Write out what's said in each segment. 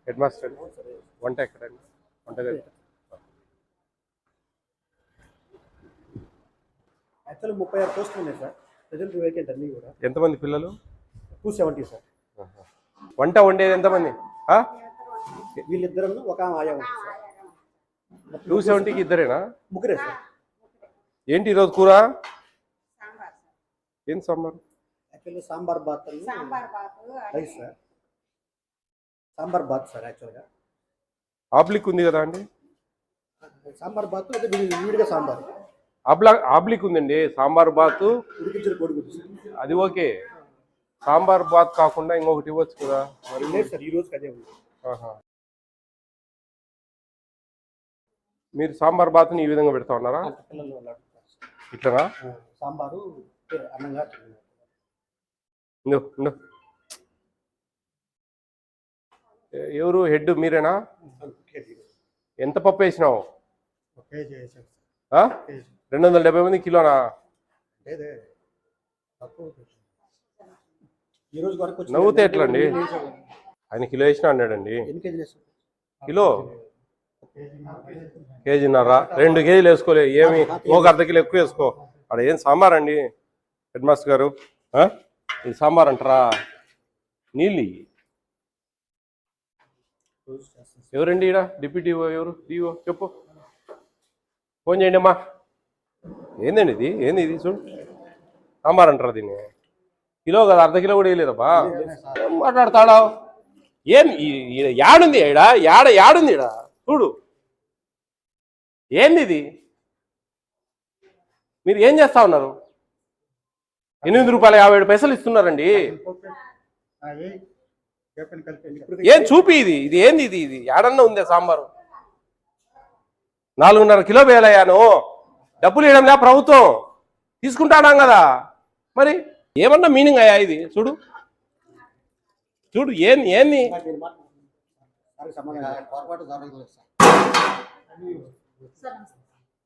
Head master వంట ఎక్కడండి? వంటగది యాక్చువల్లీ 36 పోస్టులు ఉన్నాయి సార్. ప్రజెంట్ వేకెంట్ అన్నీ కూడా. ఎంతమంది పిల్లలు? 270 సార్. వంట వండేది ఎంతమంది? వీళ్ళిద్దరు ఒక ఆయా ఉంటుంది సార్. 270కి ఇద్దరేనా? ముగ్గురే సార్. ఏంటి ఈరోజు కూర? ఏం sambar? Actually sambar bath rice sir. Sambar bath sir. యాక్చువల్గా ఆబ్లిక్ ఉంది కదా అండి? సాంబార్ బాత్ అయితే విడిగా సాంబార్. ఆబ్లిక్ ఉందండి. సాంబార్ బాత్ ఉడికించిన కోడిగుడ్డు సార్. అది ఓకే. సాంబార్ బాత్ కాకుండా ఇంకొకటి ఇవ్వచ్చు కదా మరి. లేదు సార్, ఈ రోజుకి అదే ఉంది. మీరు సాంబార్ బాత్ని ఈ విధంగా పెడతా ఉన్నారా? ఇట్లనా? సాంబారు అన్నంగా. ఎవరు హెడ్? మీరేనా? ఎంత పప్పు వేసినావు? 270 మంది కిలోనా? నవ్వుతే ఎట్లా అండి? ఆయన కిలో వేసినా అన్నాడండి. కిలో కేజీన్నర, 2 కేజీలు వేసుకోలే. ఏమి ఒక అర్ధ కిలో ఎక్కువ వేసుకో. అక్కడ ఏం సాంబార్ అండి హెడ్ మాస్టర్ గారు? ఇది సాంబార్ అంటారా? నీళ్ళు ఎవరండి ఈడ? డిప్యూటీ ఎవరు? డిఓ చెప్పు, ఫోన్ చేయండి అమ్మా. ఏందండి ఇది? ఏంది ఇది? చూడు, సాంబార్ అంటారా దీన్ని? కిలో కదా, అర్ధ కిలో కూడా వేయలేదబ్బా. ఏం మాట్లాడతాడా? ఏం యాడుంది ఈడ? యాడుంది ఈడ? చూడు, ఏంది ఇది? మీరు ఏం చేస్తా ఉన్నారు? ₹8.57 ఇస్తున్నారండి. ఏం చూపి ఇది ఏంది? ఇది ఏడన్నా ఉందే సాంబారు? 4.5 కిలో వేయాలయ్యాను. డబ్బులు ఇవ్వడంలే ప్రభుత్వం, తీసుకుంటాడాం కదా మరి. ఏమన్నా మీనింగ్ అయ్యా ఇది? చూడు చూడు, ఏంది?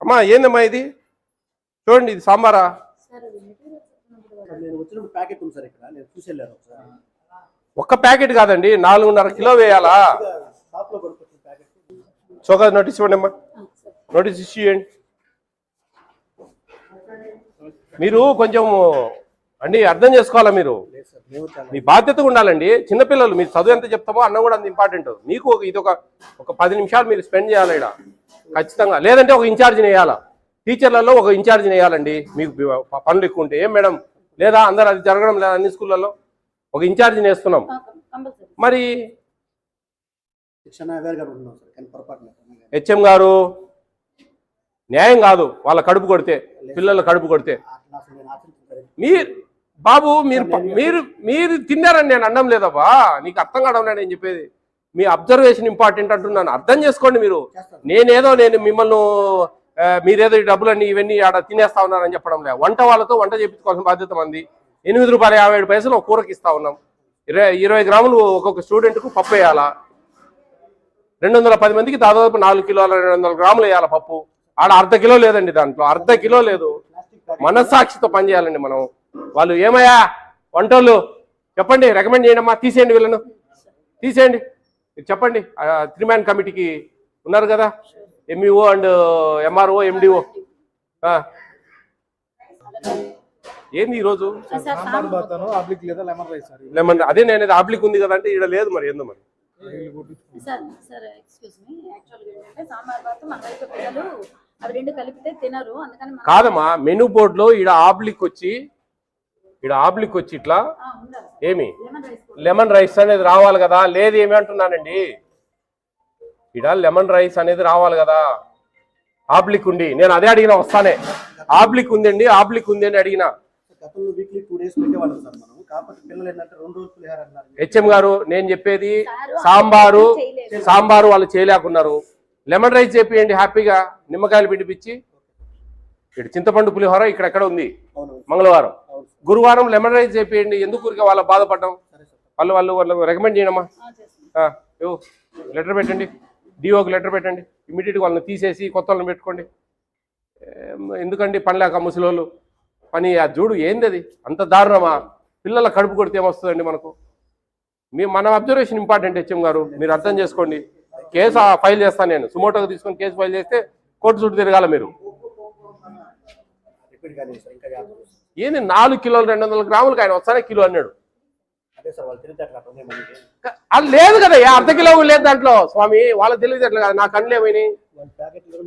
అమ్మా ఏందమ్మా ఇది? చూడండి, ఇది సాంబారా? ఒక్క ప్యాకెట్ కాదండి, 4.5 కిలో వేయాలా? చోకా నోటీస్ ఇవ్వండి అమ్మా. నోటీస్ ఇష్యూ చేయండి. మీరు కొంచెం అండి అర్థం చేసుకోవాలా? మీరు మీ బాధ్యతగా ఉండాలండి. చిన్నపిల్లలు, మీరు చదువు ఎంత చెప్తామో అన్నం కూడా అంత ఇంపార్టెంట్. మీకు ఇది ఒక 10 నిమిషాలు మీరు స్పెండ్ చేయాలి ఇక్కడ ఖచ్చితంగా. లేదంటే ఒక ఇన్ఛార్జిని వేయాలా? టీచర్లలో ఒక ఇన్ఛార్జిని వేయాలండి. మీకు పనులు ఎక్కువ ఉంటే. ఏం మేడం లేదా? అందరు అది జరగడం లేదా? అన్ని స్కూళ్ళల్లో ఒక ఇన్ఛార్జిని వేస్తున్నాం. మరి హెచ్ఎం గారు న్యాయం కాదు వాళ్ళ కడుపు కొడితే, పిల్లల కడుపు కొడితే. మీరు తిన్నారని నేను అనడం లేదబ్బా. నీకు అర్థం కావడం లేదు నేను చెప్పేది. మీ అబ్జర్వేషన్ ఇంపార్టెంట్ అంటున్నాను. అర్థం చేసుకోండి మీరు. నేను మిమ్మల్ని మీరేదో ఈ డబ్బులన్నీ ఇవన్నీ ఆడ తినేస్తా ఉన్నారని చెప్పడం లేదు. వంట వాళ్ళతో వంట చేయించుకోవాల్సిన బాధ్యత మంది. ₹8.57 ఒక కూరకి ఇస్తా ఉన్నాం. 20 గ్రాములు ఒక్కొక్క స్టూడెంట్కు పప్పు వేయాలా? 210 మందికి దాదాపు 4 కిలోల 200 గ్రాములు వేయాల పప్పు. ఆడ అర్ధ కిలో లేదండి, దాంట్లో అర్ధ కిలో లేదు. మనస్సాక్షితో పనిచేయాలండి మనం. వాళ్ళు ఏమయ్యా వంటోళ్ళు చెప్పండి, రికమెండ్ చేయండి అమ్మా, తీసేయండి వీళ్ళను, తీసేయండి. మీరు చెప్పండి. 3 మ్యాన్ కమిటీకి ఉన్నారు కదా, ఎంఈఓ అండ్ ఎంఆర్ఓ ఎండిఓ. ఏంది ఈరోజు? లెమన్ అదే నేను ఆబ్లిక్ ఉంది కదా అంటే ఈడ లేదు. మరి ఏందో మరి కాదమ్మా. మెనూ బోర్డులో ఈడ ఆబ్లిక్ వచ్చి ఇట్లా ఏమి లెమన్ రైస్ అనేది రావాలి కదా. లేదు ఏమి అంటున్నానండి, ఈడ లెమన్ రైస్ అనేది రావాలి కదా. ఆబ్లిక్ ఉండి నేను అదే అడిగినా వస్తానే. ఆబ్లిక్ ఉందండి, ఆబ్లిక్ ఉంది అని అడిగినా. హెచ్ఎం గారు నేను చెప్పేది సాంబారు వాళ్ళు చేయలేకున్నారు. లెమన్ రైస్ చెప్పేయండి హ్యాపీగా. నిమ్మకాయలు పిడిపించి ఇక్కడ చింతపండు పులిహోర ఇక్కడెక్కడ ఉంది మంగళవారం. గురువారం లెమన్ రైస్ చెప్పేయండి. ఎందుకు ఊరికే వాళ్ళ బాధపడ్డాం? వాళ్ళు రికమెండ్ చేయడమ్మా. లెటర్ పెట్టండి, డిఓకి లెటర్ పెట్టండి. ఇమీడియట్గా వాళ్ళని తీసేసి కొత్త వాళ్ళని పెట్టుకోండి. ఎందుకండి పనిలేక ముసలోళ్ళు పని. అది చూడు ఏంది అది? అంత దారుణమా? పిల్లల కడుపు కొడితే ఏమొస్తుందండి మనకు? మన అబ్జర్వేషన్ ఇంపార్టెంట్ హెచ్ఎం గారు, మీరు అర్థం చేసుకోండి. కేసు ఫైల్ చేస్తాను నేను, సుమోటోగా తీసుకొని కేసు ఫైల్ చేస్తే కోర్టు చుట్టూ తిరగాల మీరు. రిపీట్ కానీ సార్ ఇంకా ఏంది 4 కిలోలు 200 గ్రాములకు ఆయన వస్తానే కిలో అన్నాడు. అదే సార్ వాళ్ళు తెలియదు అట్లా మనకి అది లేదు కదా, అర్ధ కిలో లేదు దాంట్లో స్వామి, వాళ్ళకి తెలియదు అట్లా కదా. నాకు అన్నీ ఏమైనాయి వాళ్ళ ప్యాకెట్లో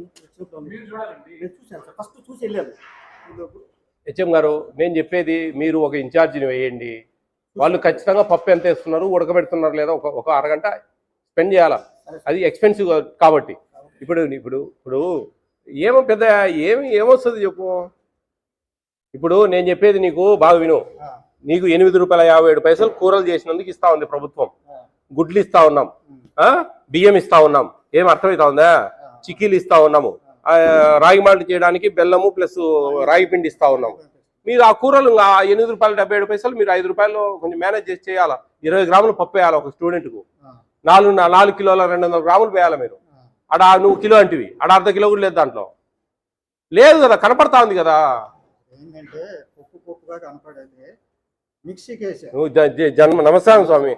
చూసాను సార్, ఫస్ట్ చూసి వెళ్ళాను. హెచ్ఎం గారు, నేను చెప్పేది మీరు ఒక ఇన్ఛార్జిని వేయండి. వాళ్ళు ఖచ్చితంగా పప్పు ఎంత వేస్తున్నారు, ఉడకబెడుతున్నారు లేదా ఒక అరగంట స్పెండ్ చేయాలా. అది ఎక్స్పెన్సివ్ కాబట్టి. ఇప్పుడు ఇప్పుడు ఇప్పుడు ఏమో పెద్ద ఏమొస్తుంది చెప్పు. ఇప్పుడు నేను చెప్పేది నీకు బాగా విను. నీకు ₹8.57 కూరలు చేసినందుకు ఇస్తా ఉంది ప్రభుత్వం. గుడ్లు ఇస్తా ఉన్నాం, బియ్యం ఇస్తా ఉన్నాం. ఏం అర్థమవుతా ఉందా? చిక్కీలు ఇస్తా ఉన్నాము, రాగి మాల్ట్ చేయడానికి బెల్లము ప్లస్ రాగి పిండి ఇస్తా ఉన్నాము. మీరు ఆ కూరలు ₹8.77 మీరు ₹5 కొంచెం మేనేజ్ చేసి చేయాలా. 20 గ్రాములు పప్పు వేయాలి ఒక స్టూడెంట్కు. 4 కిలోల 200 గ్రాములు వేయాలి మీరు. అడ నువ్వు కిలో అంటివి, అడ అర్ధ కిలో కూడా లేదు దాంట్లో. లేదు కదా, కనపడతా ఉంది కదా. ఏంటంటే పప్పుగా కనపడేది మిక్సీకి వేసా. నువ్వు నమస్కారం స్వామి,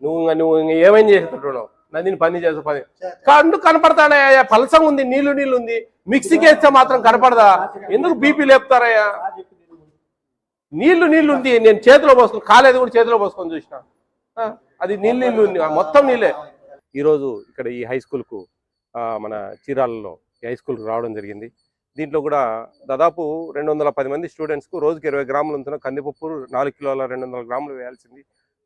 నువ్వు ఏమైనా చేసేటట్టున్నావు. నందిని పని చేసే పని కండు కనపడతానే. పలసంగా ఉంది, నీళ్లు ఉంది. మిక్సీకి వేస్తే మాత్రం కనపడదా? ఎందుకు బీపీ లేపుతారయ్యా? నీళ్లు ఉంది. నేను చేతిలో పోసుకొని కాలేదు కూడా చేతిలో పోసుకొని చూసిన, అది నీళ్ళు ఉంది, మొత్తం నీళ్ళే. ఈరోజు ఇక్కడ ఈ హై స్కూల్కు మన చీరాలలో ఈ హై స్కూల్కి రావడం జరిగింది. దీంట్లో కూడా దాదాపు 210 మంది స్టూడెంట్స్కు రోజుకి 20 గ్రాములు ఉంటున్న కందిపప్పు 4 కిలోల 200 గ్రాములు వేయాల్సింది.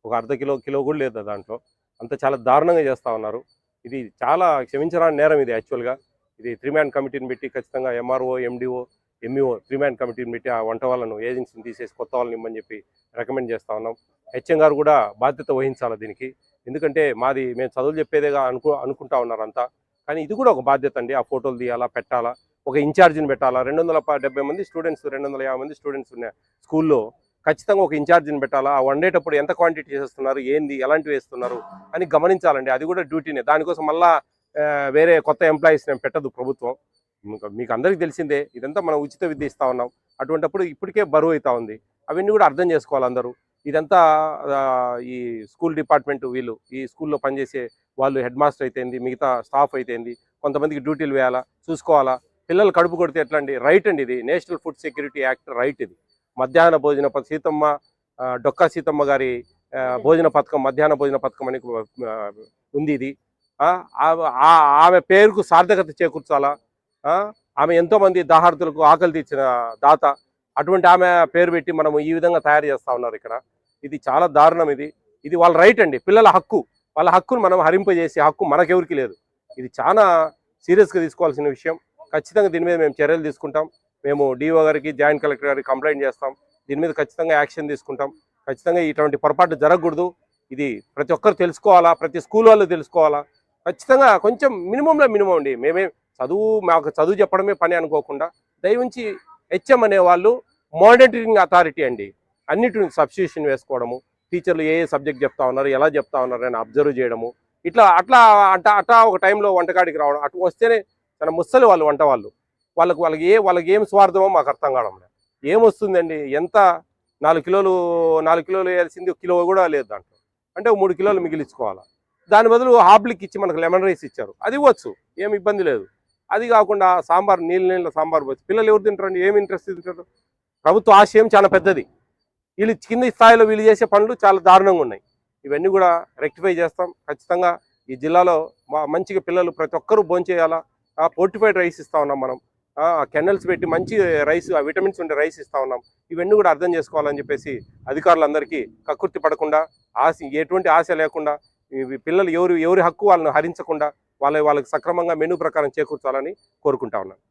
ఒక అర్ధ కిలో కూడా లేదు దాంట్లో. అంత చాలా దారుణంగా చేస్తూ ఉన్నారు. ఇది చాలా క్షమించరాని నేరం ఇది. యాక్చువల్గా ఇది 3 మ్యాన్ కమిటీని పెట్టి ఖచ్చితంగా ఎంఆర్ఓ, ఎండిఓ, ఎంఈఓ 3 మ్యాన్ కమిటీని పెట్టి ఆ వంట వాళ్ళను ఏజెన్సీని తీసేసి కొత్త వాళ్ళని ఇమ్మని చెప్పి రికమెండ్ చేస్తూ ఉన్నాం. హెచ్ఎం గారు కూడా బాధ్యత వహించాలి దీనికి. ఎందుకంటే మేము చదువులు చెప్పేదేగా అనుకుంటా ఉన్నారు అంతా. కానీ ఇది కూడా ఒక బాధ్యత అండి. ఆ ఫోటోలు తీయాలా, పెట్టాలా, ఒక ఇన్ఛార్జిని పెట్టాలా. 270 మంది స్టూడెంట్స్ 250 మంది స్టూడెంట్స్ ఉన్న స్కూల్లో ఖచ్చితంగా ఒక ఇన్ఛార్జిని పెట్టాలా. ఆ వండేటప్పుడు ఎంత క్వాంటిటీ చేస్తున్నారు, ఏంది, ఎలాంటివి వేస్తున్నారు అని గమనించాలండి. అది కూడా డ్యూటీనే. దానికోసం మళ్ళా వేరే కొత్త ఎంప్లాయీస్ నేను పెట్టదు ప్రభుత్వం. మీకు అందరికీ తెలిసిందే, ఇదంతా మనం ఉచిత విద్య ఇస్తా ఉన్నాం. అటువంటిప్పుడు ఇప్పటికే బరువు అవుతా ఉంది. అవన్నీ కూడా అర్థం చేసుకోవాలి అందరూ. ఇదంతా ఈ స్కూల్ డిపార్ట్మెంట్, వీళ్ళు ఈ స్కూల్లో పనిచేసే వాళ్ళు, హెడ్ మాస్టర్ అయితేంది, మిగతా స్టాఫ్ అయితేంది, కొంతమందికి డ్యూటీలు వేయాలా, చూసుకోవాలా. పిల్లలు కడుపు కొడితే ఎట్లా అండి? రైట్ అండి ఇది. National food security act right ఇది. మధ్యాహ్న భోజన సీతమ్మ, డొక్కా సీతమ్మ గారి భోజన పథకం, మధ్యాహ్న భోజన పథకం అని ఉంది. ఇది ఆమె పేరుకు సార్థకత చేకూర్చాలా. ఆమె ఎంతోమంది దాహార్తులకు ఆకలి తీర్చిన దాత. అటువంటి ఆమె పేరు పెట్టి మనం ఈ విధంగా తయారు చేస్తూ ఉన్నారు ఇక్కడ. ఇది చాలా దారుణం. ఇది వాళ్ళ రైట్ అండి, పిల్లల హక్కు. వాళ్ళ హక్కును మనం హరింపజేసే హక్కు మనకెవరికి లేదు. ఇది చాలా సీరియస్గా తీసుకోవాల్సిన విషయం. ఖచ్చితంగా దీని మీద మేము చర్యలు తీసుకుంటాం. మేము డిఓ గారికి, జాయింట్ కలెక్టర్ గారికి కంప్లైంట్ చేస్తాం. దీని మీద ఖచ్చితంగా యాక్షన్ తీసుకుంటాం. ఖచ్చితంగా ఇటువంటి పొరపాటు జరగకూడదు. ఇది ప్రతి ఒక్కరు తెలుసుకోవాలా, ప్రతి స్కూల్ వాళ్ళు తెలుసుకోవాలా. ఖచ్చితంగా కొంచెం మినిమంలో మినిమం అండి. మాకు చదువు చెప్పడమే పని అనుకోకుండా దయవుంచి హెచ్ఎం అనేవాళ్ళు మానిటరింగ్ అథారిటీ అండి. అన్నిటిని సబ్స్టిట్యూషన్ వేసుకోవడము, టీచర్లు ఏ సబ్జెక్ట్ చెప్తా ఉన్నారు, ఎలా చెప్తా ఉన్నారు అని అబ్జర్వ్ చేయడము, అట్లా ఒక టైంలో వంటకాడికి రావడం. అటు వస్తేనే చాలా ముసలి వాళ్ళు వంట వాళ్ళు. వాళ్ళకి ఏం స్వార్థమో మాకు అర్థం కావడం లేదు. ఏమొస్తుందండి? ఎంత 4 కిలోలు వేయాల్సింది 1 కిలో కూడా లేదు దాంట్లో. అంటే 3 కిలోలు మిగిలించుకోవాలి. దాని బదులు హాబ్లిక్ ఇచ్చి మనకు లెమన్ రైస్ ఇచ్చారు, అది ఇవ్వచ్చు, ఏమి ఇబ్బంది లేదు. అది కాకుండా సాంబార్, నీళ్ళ సాంబార్ వచ్చి పిల్లలు ఎవరు తింటారండి? ఏమి ఇంట్రెస్ట్ తింటారు? ప్రభుత్వ ఆశయం చాలా పెద్దది. వీళ్ళు కింది స్థాయిలో వీళ్ళు చేసే పనులు చాలా దారుణంగా ఉన్నాయి. ఇవన్నీ కూడా రెక్టిఫై చేస్తాం. ఖచ్చితంగా ఈ జిల్లాలో మంచిగా పిల్లలు ప్రతి ఒక్కరూ భోంచేయాలా. ఫోర్టిఫైడ్ రైస్ ఇస్తా ఉన్నాం మనం. కెనల్స్ పెట్టి మంచి రైస్, విటమిన్స్ ఉండే రైస్ ఇస్తా ఉన్నాం. ఇవన్నీ కూడా అర్థం చేసుకోవాలని చెప్పేసి అధికారులందరికీ కక్కుర్తి పడకుండా, ఎటువంటి ఆశ లేకుండా, పిల్లలు ఎవరి హక్కు వాళ్ళని హరించకుండా వాళ్ళకి సక్రమంగా మెనూ ప్రకారం చేకూర్చాలని కోరుకుంటా ఉన్నాను.